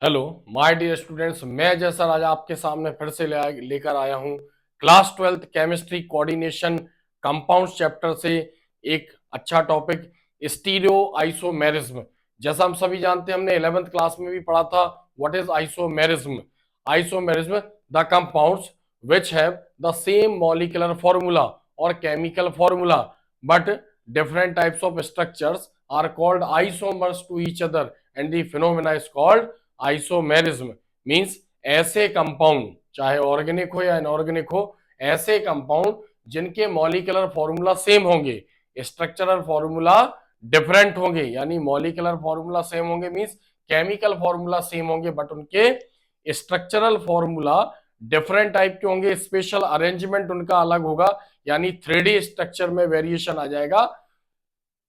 Hello my dear students, मैं जैसा आज आपके सामने फिर से लेकर आया हूं class 12th chemistry coordination compounds chapter से एक अच्छा टॉपिक स्टीरियो आइसोमेरिज्म। जैसा हम सभी जानते हैं, हमने 11th क्लास में भी पढ़ा था what is isomerism. Isomerism the compounds which have the same molecular formula और chemical formula but different types of structures are called isomers to each other and the phenomena is called isomerism. Means ऐसे compound, चाहे organic हो या inorganic हो, ऐसे compound जिनके molecular formula same होंगे, structural formula different होंगे। यानी मॉलिक्यूलर फॉर्मूला सेम होंगे मींस केमिकल फॉर्मूला सेम होंगे, बट उनके स्ट्रक्चरल फॉर्मूला डिफरेंट टाइप के होंगे, स्पेशल अरेंजमेंट उनका अलग होगा, यानी 3D स्ट्रक्चर में वेरिएशन आ जाएगा।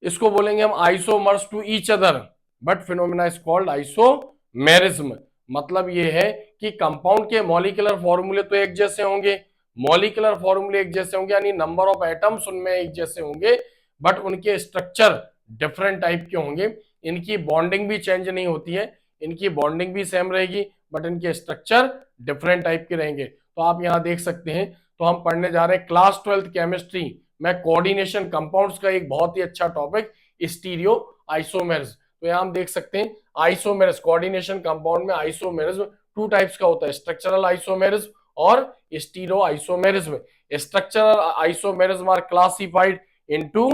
इसको बोलेंगे हम isomers to each other, but phenomena is called isomerism. मतलब ये है कि कंपाउंड के मॉलिक्यूलर फॉर्मूले तो एक जैसे होंगे, मॉलिक्यूलर फॉर्मूले एक जैसे होंगे, यानी नंबर ऑफ एटम्स उनमें एक जैसे होंगे, बट उनके स्ट्रक्चर डिफरेंट टाइप के होंगे। इनकी बॉन्डिंग भी चेंज नहीं होती है, इनकी बॉन्डिंग भी सेम रहेगी, बट इनके स्ट्रक्चर डिफरेंट टाइप के रहेंगे। तो आप यहां देख सकते हैं, तो हम पढ़ने जा रहे हैं क्लास 12th केमिस्ट्री में कोऑर्डिनेशन कंपाउंड्स का एक बहुत ही अच्छा टॉपिक स्टीरियो आइसोमेर्स। तो यहां हम देख सकते हैं आइसोमेर्स, कोऑर्डिनेशन कंपाउंड में आइसोमेरिज्म टू टाइप्स का होता है, स्ट्रक्चरल आइसोमेरिज्म और stereo isomerism. Structural isomerism are classified into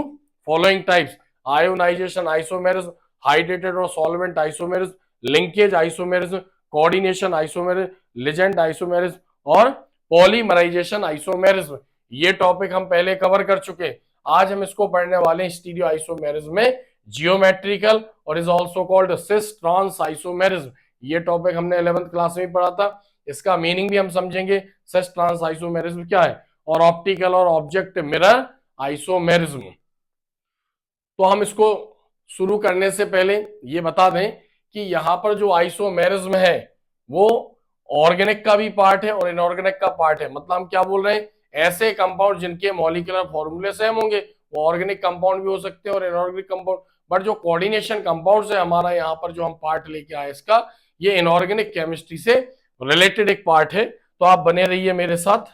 following types: ionization isomerism, hydrated और solvent isomerism, linkage isomerism, coordination isomerism, ligand isomerism और पॉलीमराइजेशन आइसोमेरिज्म। ये टॉपिक हम पहले कवर कर चुके हैं। आज हम इसको पढ़ने वाले हैं स्टीरियो आइसोमेरिज्म में जियोमेट्रिकल और is also called cis trans isomerism. ये टॉपिक हमने 11th क्लास में पढ़ा था, इसका मीनिंग भी हम समझेंगे सिस ट्रांस आइसोमेरिज्म क्या है, और ऑप्टिकल और ऑब्जेक्ट मिरर आइसोमेरिज्म। तो हम इसको शुरू करने से पहले ये बता दें कि यहां पर जो आइसोमेरिज्म है वो ऑर्गेनिक का भी पार्ट है और इनऑर्गेनिक का पार्ट है। मतलब हम क्या बोल रहे हैं, ऐसे कंपाउंड जिनके मॉलिक्यूलर फॉर्मूले सेम होंगे वो ऑर्गेनिक कंपाउंड भी हो सकते हैं और इनऑर्गेनिक कंपाउंड, बट जो कोऑर्डिनेशन कंपाउंड्स है हमारा यहाँ पर जो हम पार्ट लेके आए इसका, ये इनऑर्गेनिक केमिस्ट्री से रिलेटेड एक पार्ट है। तो आप बने रहिए मेरे साथ।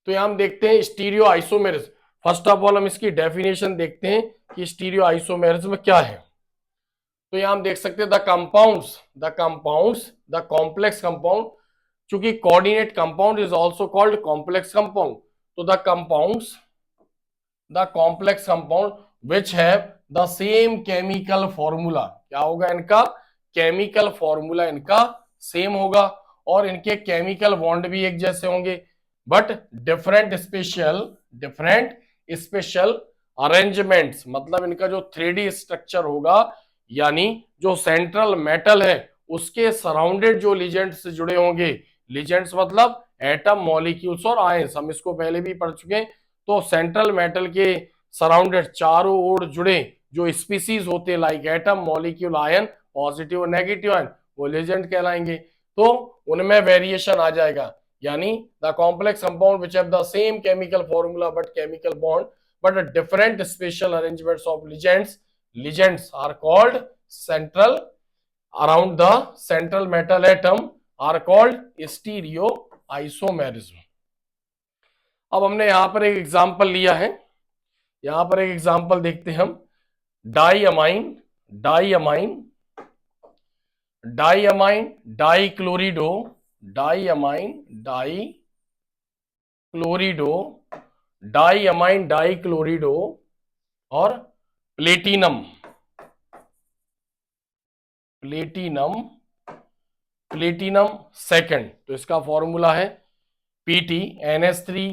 तो यहां हम देखते हैं stereo isomerism. First of all हम इसकी डेफिनेशन देखते हैं कि स्टीरियो आइसोमेरिज्म क्या है। तो यहां हम देख सकते हैं द कॉम्प्लेक्स कंपाउंड, चूंकि coordinate compound is also called complex compound. तो the complex compound which have the same chemical formula, क्या होगा इनका, केमिकल फॉर्मूला इनका सेम होगा और इनके केमिकल बॉन्ड भी एक जैसे होंगे, बट डिफरेंट स्पेशल अरेंजमेंट्स। मतलब इनका जो 3D स्ट्रक्चर होगा, यानी जो सेंट्रल मेटल है उसके सराउंडेड जो लिजेंड्स से जुड़े होंगे, लिजेंड्स मतलब एटम, मॉलिक्यूल्स और आयंस, हम इसको पहले भी पढ़ चुके हैं। तो सेंट्रल मेटल के सराउंडेड चारों ओर जुड़े जो स्पीसीज होते हैं like atom, molecule, ion, positive और नेगेटिव आयन, वो लेजेंड कहलाएंगे। तो उनमें वेरिएशन आ जाएगा, यानी the complex compound which have the same chemical formula but chemical bond but different special arrangements of ligands are called central around the central metal atom are called stereo isomerism. अब हमने यहां पर एक example लिया है, यहां पर एक एग्जांपल देखते हैं हम। डाईअमाइन डाईक्लोरिडो और प्लेटिनम सेकंड। तो इसका फॉर्मूला है Pt NH3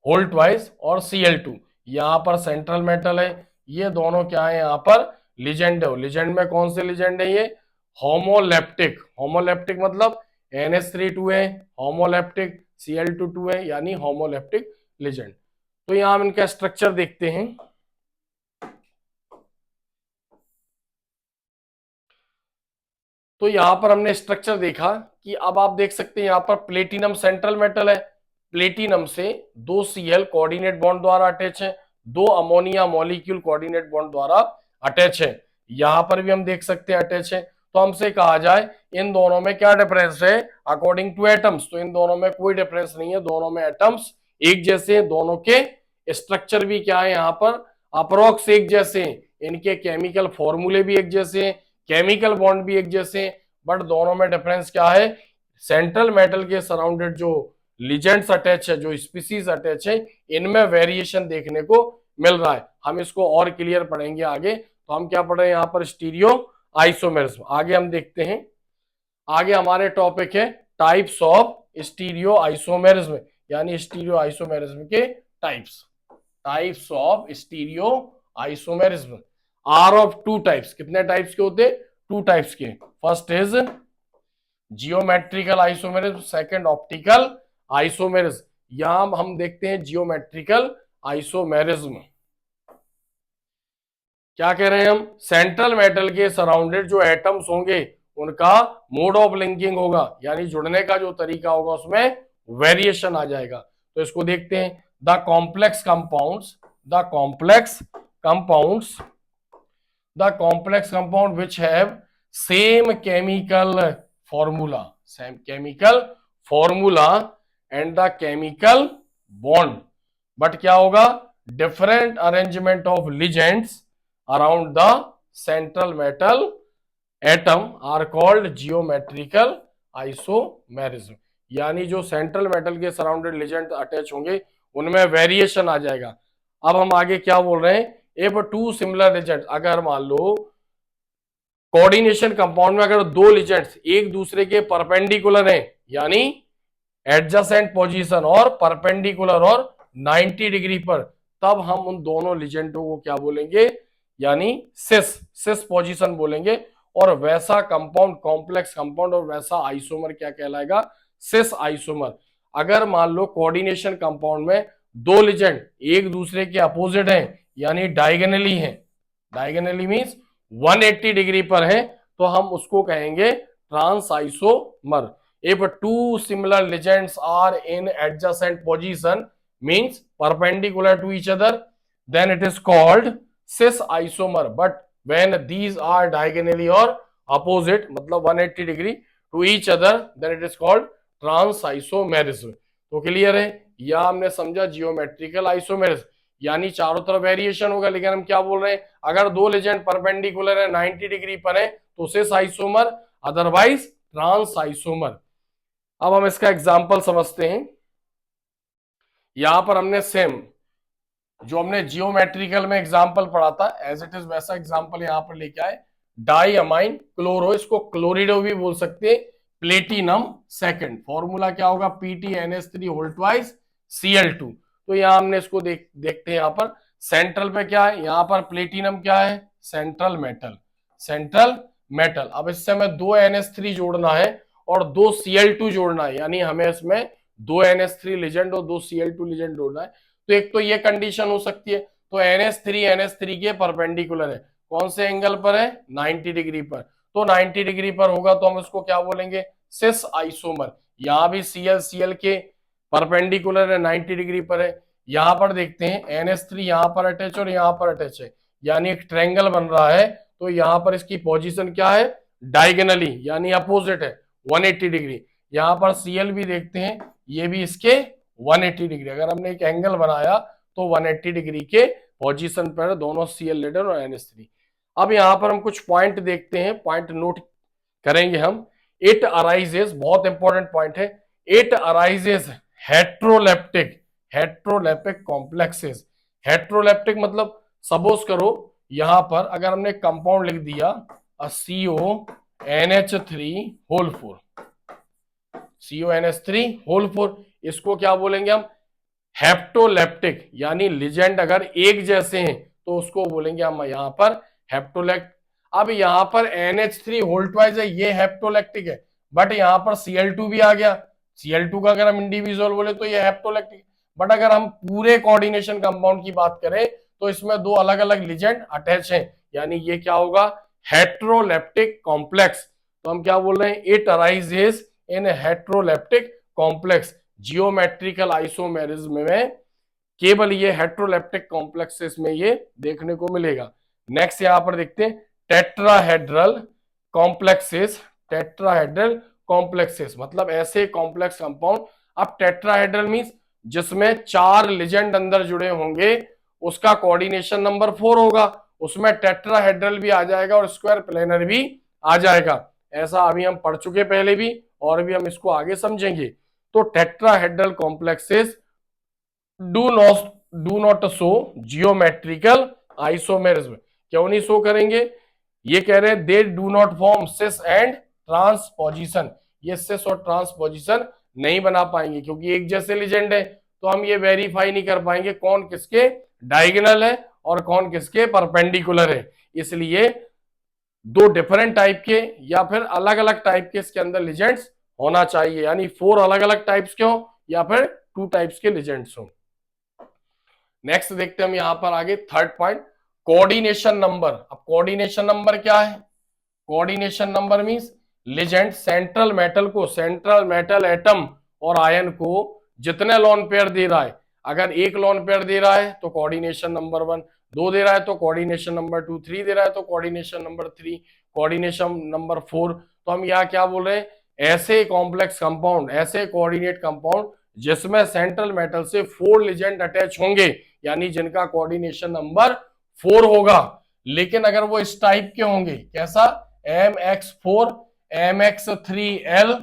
होल ट्वाइस और Cl2। यहां पर सेंट्रल मेटल है, ये दोनों क्या है, यहां पर लिजेंड है। लिजेंड में कौन से लिजेंड है, ये होमोलेप्टिक मतलब NH3 2 है, होमोलेप्टिक Cl2 2 है, यानी होमोलेप्टिक लिजेंड। तो यहां हम इनका स्ट्रक्चर देखते हैं। तो यहां पर हमने स्ट्रक्चर देखा कि अब आप देख सकते हैं यहां पर प्लेटिनम सेंट्रल मेटल है, प्लेटिनम से 2 Cl कोऑर्डिनेट बॉन्ड द्वारा अटैच है, 2 अमोनिया मॉलिक्यूल कोऑर्डिनेट बॉन्ड द्वारा अटैच है, यहां पर भी हम देख सकते हैं अटैच है। तो हमसे कहा जाए इन दोनों में क्या डिफरेंस है अकॉर्डिंग टू एटम्स, तो इन दोनों में कोई डिफरेंस नहीं है, दोनों में एटम्स एक जैसे हैं, दोनों के स्ट्रक्चर भी क्या है यहाँ पर अप्रोक्स एक जैसे हैं, इनके केमिकल फॉर्मूले भी एक जैसे हैं, केमिकल बॉन्ड भी एक जैसे हैं, बट दोनों में डिफरेंस क्या है, सेंट्रल मेटल के सराउंडेड जो लिजेंड्स अटैच है, जो स्पीसीज अटैच है, इनमें वेरिएशन देखने को मिल रहा है। हम इसको और क्लियर पढ़ेंगे आगे। तो हम क्या पढ़ रहे हैं यहाँ पर स्टीरियो आइसोमेरिज्म। आगे हम देखते हैं, आगे हमारे टॉपिक है टाइप्स ऑफ स्टीरियो आइसोमेरिज्म, यानी स्टीरियो आइसोमेरिज्म के types. Types of stereo isomerism are of two types. कितने टाइप्स के होते? टू टाइप्स के। First is geometrical isomerism, second optical isomerism. यहां हम देखते हैं जियोमेट्रिकल आइसोमेरिज्म। क्या कह रहे हैं हम, सेंट्रल मेटल के सराउंडेड जो एटम्स होंगे उनका मोड ऑफ लिंकिंग होगा, यानी जुड़ने का जो तरीका होगा उसमें वेरिएशन आ जाएगा। तो इसको देखते हैं, the complex compounds, the complex compounds, the complex compound which have same chemical formula, same chemical formula and the chemical bond, but क्या होगा, different arrangement of legends around the central metal atom are called geometrical isomerism। यानी जो central metal के surrounded legend attach होंगे उनमें variation आ जाएगा। अब हम आगे क्या बोल रहे हैं, इफ टू सिमिलर लिजेंड, अगर मान लो कोऑर्डिनेशन कंपाउंड में अगर दो लिजेंड्स एक दूसरे के परपेंडिकुलर हैं, यानी एडजेसेंट पोजीशन और परपेंडिकुलर और 90 डिग्री पर, तब हम उन दोनों लिजेंडों को क्या बोलेंगे, यानी सिस पोजीशन बोलेंगे। और वैसा कंपाउंड कॉम्प्लेक्स कंपाउंड और वैसा आइसोमर क्या कहलाएगा, सिस आइसोमर। अगर मान लो कोऑर्डिनेशन कंपाउंड में दो लिजेंड एक दूसरे के अपोजिट हैं, यानी डायगोनली हैं, डायगोनली मींस 180 डिग्री पर हैं, तो हम उसको कहेंगे trans isomer. If two similar ligands are in adjacent position means perpendicular to each other, then it is called cis isomer, but when these are diagonally or opposite मतलब 180 degree to each other, then it is called trans isomerism। तो clear है, या हमने समझा geometrical isomerism, यानी चारों तरफ variation होगा, लेकिन हम क्या बोल रहे हैं, अगर दो लेजेंड परपेंडिकुलर है 90 डिग्री पर है तो cis isomer, otherwise trans isomer. अब हम इसका एग्जाम्पल समझते हैं। यहां पर हमने सेम जो हमने जियोमेट्रिकल में एग्जांपल पढ़ा था एज इट इज वैसा एग्जांपल यहां पर लेके आए, डाई अमाइन क्लोरो, इसको क्लोरिडो भी बोल सकते हैं, प्लेटिनम सेकंड, फॉर्मूला क्या होगा, PtNH3 होल ट्वाइस Cl2। तो यहां हमने इसको देखते हैं, यहां पर सेंट्रल पे क्या है, यहां पर प्लेटिनम क्या है, सेंट्रल मेटल, सेंट्रल मेटल। अब इससे हमें दो NH3 जोड़ना है और दो Cl2 जोड़ना है, यानी हमें इसमें दो NH3 लिजेंड और दो Cl2 लिजेंड जोड़ना है। तो एक तो ये कंडीशन हो सकती है, तो NH3 के परपेंडिकुलर है, कौन से एंगल पर है, 90 डिग्री पर। तो 90 डिग्री पर होगा तो हम इसको क्या बोलेंगे, सिस आइसोमर। यहां भी Cl के परपेंडिकुलर है, 90 डिग्री पर है। यहां पर देखते हैं NH3 यहां पर अटैच और यहां पर अटैच है, यानी एक ट्रायंगल बन रहा है। तो यहां पर इसकी पोजीशन क्या है, डायगोनली, यानी अपोजिट है 180 डिग्री। यहां पर Cl भी देखते हैं, ये भी इसके 180 डिग्री। अगर हमने एक एंगल बनाया तो 180 डिग्री के पोजीशन पर दोनों Cl लेटर और NH3। अब यहां पर हम कुछ पॉइंट देखते हैं, पॉइंट नोट करेंगे हम। इट अराइजेस, बहुत इंपॉर्टेंट पॉइंट है, it arises heteroleptic, heteroleptic complexes. Heteroleptic मतलब सपोज करो यहां पर अगर हमने कंपाउंड लिख दिया CONH3 होल 4, CONH3 होल 4, इसको क्या बोलेंगे हम, हेप्टोलेप्टिक, यानी लिजेंड अगर एक जैसे हैं तो उसको बोलेंगे हम यहां पर हेप्टोलेक्ट। अब यहां पर NH3 होल ट्वाइस है, ये हेप्टोलेक्टिक है, बट यहां पर Cl2 भी आ गया, Cl2 का अगर हम इंडिविजुअल बोले तो ये हेप्टोलेक्टिक। बट अगर हम पूरे कोऑर्डिनेशन कंपाउंड की बात करें तो इसमें दो अलग अलग लिजेंड अटैच हैं, यानी ये क्या होगा, हेट्रोलेप्टिक कॉम्प्लेक्स। तो हम क्या बोल रहे हैं, it arises in heteroleptic complex. Geometrical isomerism में केवल ये हेट्रोलेप्टिक कॉम्प्लेक्सेस में ये देखने को मिलेगा। नेक्स्ट यहां पर देखते हैं टेट्राहेड्रल कॉम्प्लेक्सेस, टेट्राहेड्रल कॉम्प्लेक्सेस मतलब ऐसे कॉम्प्लेक्स कंपाउंड। अब टेट्राहेड्रल मींस जिसमें 4 लिजेंड अंदर जुड़े होंगे उसका कोऑर्डिनेशन नंबर 4 होगा, उसमें टेट्राहेड्रल भी आ जाएगा और स्क्वायर प्लेनर भी आ जाएगा। ऐसा अभी हम पढ़ चुके पहले भी, और भी हम इसको आगे समझेंगे। तो tetrahedral complexes do not show geometrical isomerism. क्यों नहीं शो करेंगे? ये कह रहे हैं they do not form cis and trans position. ये सिस और ट्रांसपोजिशन नहीं बना पाएंगे क्योंकि एक जैसे लिजेंड है, तो हम ये वेरीफाई नहीं कर पाएंगे कौन किसके डायगोनल है और कौन किसके परपेंडिकुलर है। इसलिए दो डिफरेंट टाइप के या फिर अलग अलग टाइप के इसके अंदर लिजेंड्स होना चाहिए, यानी 4 अलग अलग टाइप्स के हो या फिर 2 टाइप्स के लिजेंड्स हो। नेक्स्ट देखते हैं हम यहां पर आगे थर्ड पॉइंट, कोऑर्डिनेशन नंबर। अब कोऑर्डिनेशन नंबर क्या है? Coordination number means legend central metal को, सेंट्रल मेटल एटम और आयन को जितने लोन पेयर दे रहा है, अगर एक लोन पेयर दे रहा है तो कोऑर्डिनेशन नंबर 1, 2 दे रहा है तो कोऑर्डिनेशन नंबर 2, 3 दे रहा है तो कोऑर्डिनेशन नंबर 3, कोऑर्डिनेशन नंबर 4। तो हम यहाँ क्या बोल रहे हैं? ऐसे कॉम्प्लेक्स कंपाउंड, ऐसे कोऑर्डिनेट कंपाउंड जिसमें सेंट्रल मेटल से 4 लिजेंड अटैच होंगे, यानी जिनका कोऑर्डिनेशन नंबर 4 होगा। लेकिन अगर वो इस टाइप के होंगे, कैसा? MX4, MX3L,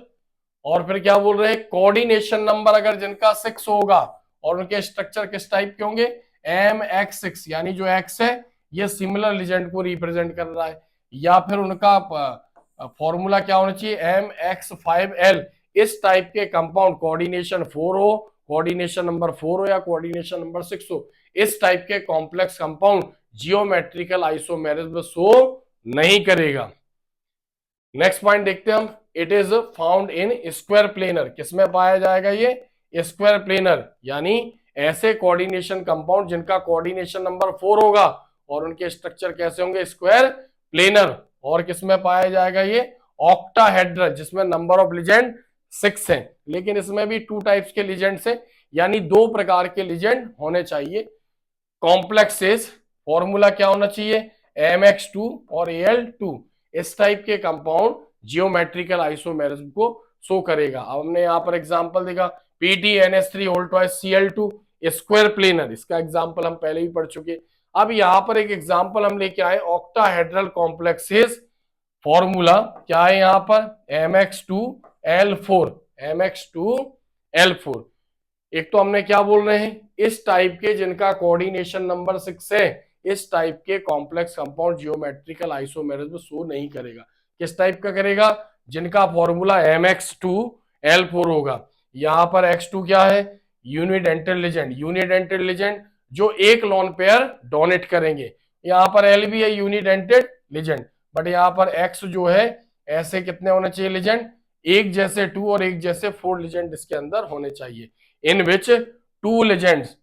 और फिर क्या बोल रहे हैं? कोऑर्डिनेशन नंबर अगर जिनका 6 होगा और उनके स्ट्रक्चर किस टाइप के होंगे? MX6, यानी जो X है ये सिमिलर लिजेंड को रिप्रेजेंट कर रहा है, या फिर उनका फॉर्मूला क्या होना चाहिए? MX5L। इस टाइप के कंपाउंड कोऑर्डिनेशन 4 हो, कोऑर्डिनेशन नंबर 4 हो या कोऑर्डिनेशन नंबर 6 हो, इस टाइप के complex compound geometrical isomerism show नहीं करेगा। नेक्स्ट पॉइंट देखते हैं हम, it is found in square planar. किसमें पाया जाएगा ये? स्क्वायर प्लेनर, यानी ऐसे कोऑर्डिनेशन कंपाउंड जिनका कोऑर्डिनेशन नंबर 4 होगा और उनके स्ट्रक्चर कैसे होंगे? Square planar. और किसमें पाया जाएगा ये? ऑक्टाहेड्रल, जिसमें नंबर ऑफ लिजेंड 6 है, लेकिन इसमें भी 2 टाइप्स के लिजेंड है, यानी 2 प्रकार के लिजेंड होने चाहिए। कॉम्प्लेक्सेस फॉर्मूला क्या होना चाहिए? MX2 और Al2। इस टाइप के कंपाउंड जियोमेट्रिकल आइसोमेरिज्म को शो करेगा। अब हमने यहां पर एग्जांपल देखा, PTNS3 स्क्वायर प्लेनर, इसका एग्जांपल हम पहले ही पढ़ चुके। अब यहां पर एक एग्जांपल हम लेके आए ऑक्टाहेड्रल कॉम्प्लेक्सेस। फॉर्मूला क्या है यहां पर? MX2L4, MX2L4। एक तो हमने क्या बोल रहे हैं? इस टाइप के जिनका कोऑर्डिनेशन नंबर 6 है, इस टाइप के complex compound geometrical isomerism show नहीं करेगा। किस टाइप का करेगा? जिनका फॉर्मूला MX2L4 होगा। यहां पर X2 क्या है? यूनिडेंटल लिजेंड, यूनिडेंटेड लिजेंड जो एक लोन पेयर डोनेट करेंगे। यहां पर L भी है यूनिडेंटेड लिजेंड, बट यहां पर X जो है, ऐसे कितने होने चाहिए लिजेंड? एक जैसे 2 और एक जैसे 4 लिजेंड इसके अंदर होने चाहिए। इन विच 2 लिजेंड्स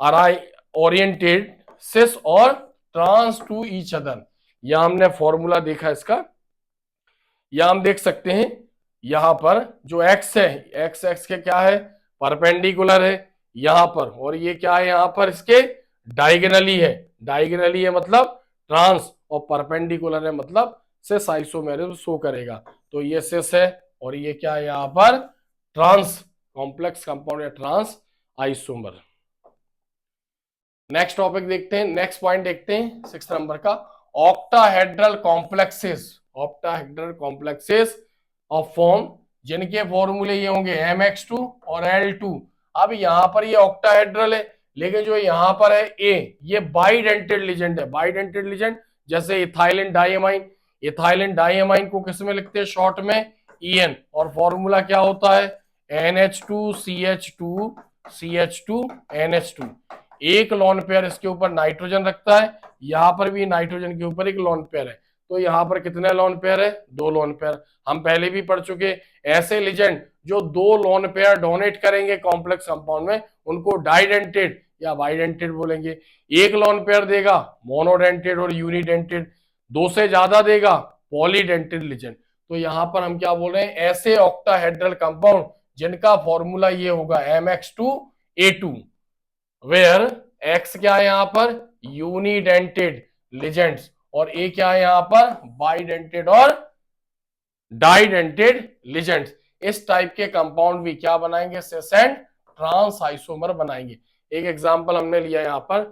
आर ओरिएंटेड सिस और ट्रांस टू ईच अदर। यहां हमने फॉर्मूला देखा इसका, यहां हम देख सकते हैं यहां पर जो x है, x के क्या है? परपेंडिकुलर है यहां पर, और ये क्या है? यहां पर इसके डायगोनली है। डायगोनली है मतलब ट्रांस, और परपेंडिकुलर है मतलब सिस आइसोमेरिज्म शो करेगा। तो ये सिस है और ये क्या है? यहां पर ट्रांस, कॉम्प्लेक्स कंपाउंड या ट्रांस आइसोमर। नेक्स्ट टॉपिक देखते हैं, नेक्स्ट पॉइंट देखते हैं 6 नंबर का, octahedral complexes. Octahedral complexes of form जिनके फॉर्मूले ये होंगे MX2 और L2। अब यहां पर ये ऑक्टाहेड्रल है, लेकिन जो यहां पर है ए, ये बाइडेंटेड लिजेंड है। बाइडेंटेड लिजेंड जैसे इथाइलिन डाइएमाइन, इथाइलिन डाइएमाइन को किस में लिखते हैं? शॉर्ट में EN, और फॉर्मूला क्या होता है? NH2CH2CH2NH2। एक लोन पेयर इसके ऊपर नाइट्रोजन रखता है, यहां पर भी नाइट्रोजन के ऊपर एक लोन पेयर है, तो यहां पर कितने लोन पेयर है? 2 लोन पेयर। हम पहले भी पढ़ चुके, ऐसे लिजेंड जो 2 लोन पेयर डोनेट करेंगे कॉम्प्लेक्स कंपाउंड में, उनको डाइडेंटेड या बाइडेंटेड बोलेंगे। एक लोन पेयर देगा मोनोडेंटेड और यूनिडेंटेड, 2 से ज्यादा देगा पॉलीडेंटेड लिजेंड। तो यहां पर हम क्या बोल रहे हैं? ऐसे ऑक्टाहेड्रल कंपाउंड जिनका फॉर्मूला ये होगा MX2A2, वेयर X क्या है यहां पर? यूनिडेंटेड लिजेंड्स, और A क्या है यहां पर? बाइडेंटेड और डाइडेंटेड लिगेंड्स, इस टाइप के कंपाउंड भी क्या बनाएंगे, सिस एंड ट्रांस आइसोमर बनाएंगे। एक एग्जांपल हमने लिया यहाँ पर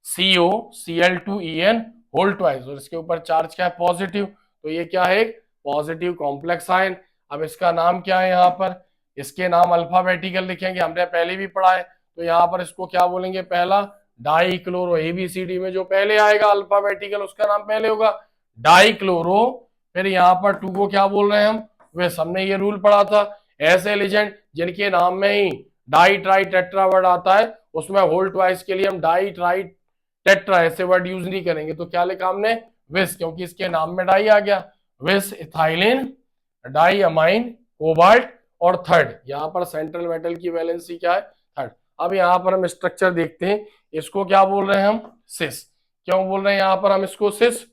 CO Cl2En होल ट्वाइस, और इसके ऊपर चार्ज क्या है, पॉजिटिव, तो ये क्या है, एक पॉजिटिव कॉम्प्लेक्स आयन। अब इसका नाम क्या है, यहाँ पर इसके नाम अल्फाबेटिकल लिखेंगे, हमने पहले भी पढ़ा है, तो यहाँ पर इसको क्या बोलेंगे, पहला डाइक्लोरो, ABCD में जो पहले आएगा अल्फाबेटिकल उसका नाम पहले होगा डाइक्लोरो। फिर यहाँ पर 2 को क्या बोल रहे हैं हम, वैसे हमने ये रूल पढ़ा था, ऐसे एलिजेंट जिनके नाम में ही डाई ट्राई टेट्रा वर्ड आता है उसमें होल ट्वाइस के लिए हम डाई ट्राई टेट्रा ऐसे वर्ड यूज नहीं करेंगे, तो क्या लिखा हमने, विस, क्योंकि इसके नाम में डाई आ गया, विस इथाइलिन डाई अमाइन कोबाल्ट, और थर्ड यहाँ पर सेंट्रल मेटल की वैलेंसी क्या है, थर्ड। अब यहाँ पर हम स्ट्रक्चर देखते हैं, इसको क्या बोल रहे हैं हम, सिस। क्यों बोल रहे हैं यहाँ पर हम इसको सिस,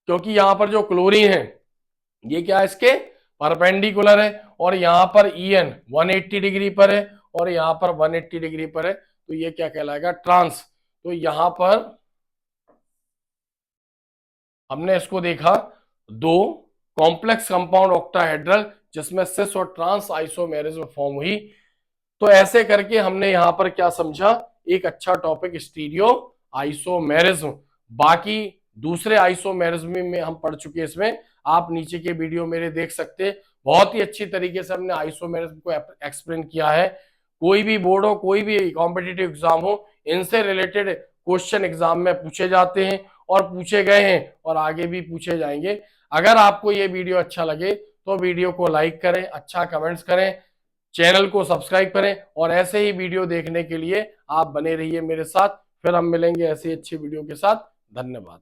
क्योंकि यहाँ पर जो क्लोरीन है ये क्या है, इसके परपेंडिकुलर है, और यहाँ पर En 180 डिग्री पर है और यहाँ पर 180 डिग्री पर है, तो ये क्या कहलाएगा, ट्रांस। तो यहाँ पर हमने इसको देखा, दो कॉम्प्लेक्स कंपाउंड ऑक्टाहेड्रल जिसमें सिस और ट्रांस आइसोमेरिज्म फॉर्म हुई। तो ऐसे करके हमने यहाँ पर क्या समझा, एक अच्छा टॉपिक स्टीरियो आइसोमेरिज्म। बाकी दूसरे आइसोमेरिज्म में हम पढ़ चुके हैं, इसमें आप नीचे के वीडियो मेरे देख सकते हैं, बहुत ही अच्छी तरीके से हमने आइसोमेरिज्म को एक्सप्लेन किया है। कोई भी बोर्ड हो, कोई भी कॉम्पिटिटिव एग्जाम हो, इनसे रिलेटेड क्वेश्चन एग्जाम में पूछे जाते हैं और पूछे गए हैं और आगे भी पूछे जाएंगे। अगर आपको ये वीडियो अच्छा लगे तो वीडियो को लाइक करें, अच्छा कमेंट्स करें, चैनल को सब्सक्राइब करें, और ऐसे ही वीडियो देखने के लिए आप बने रहिए मेरे साथ। फिर हम मिलेंगे ऐसी अच्छी वीडियो के साथ। धन्यवाद।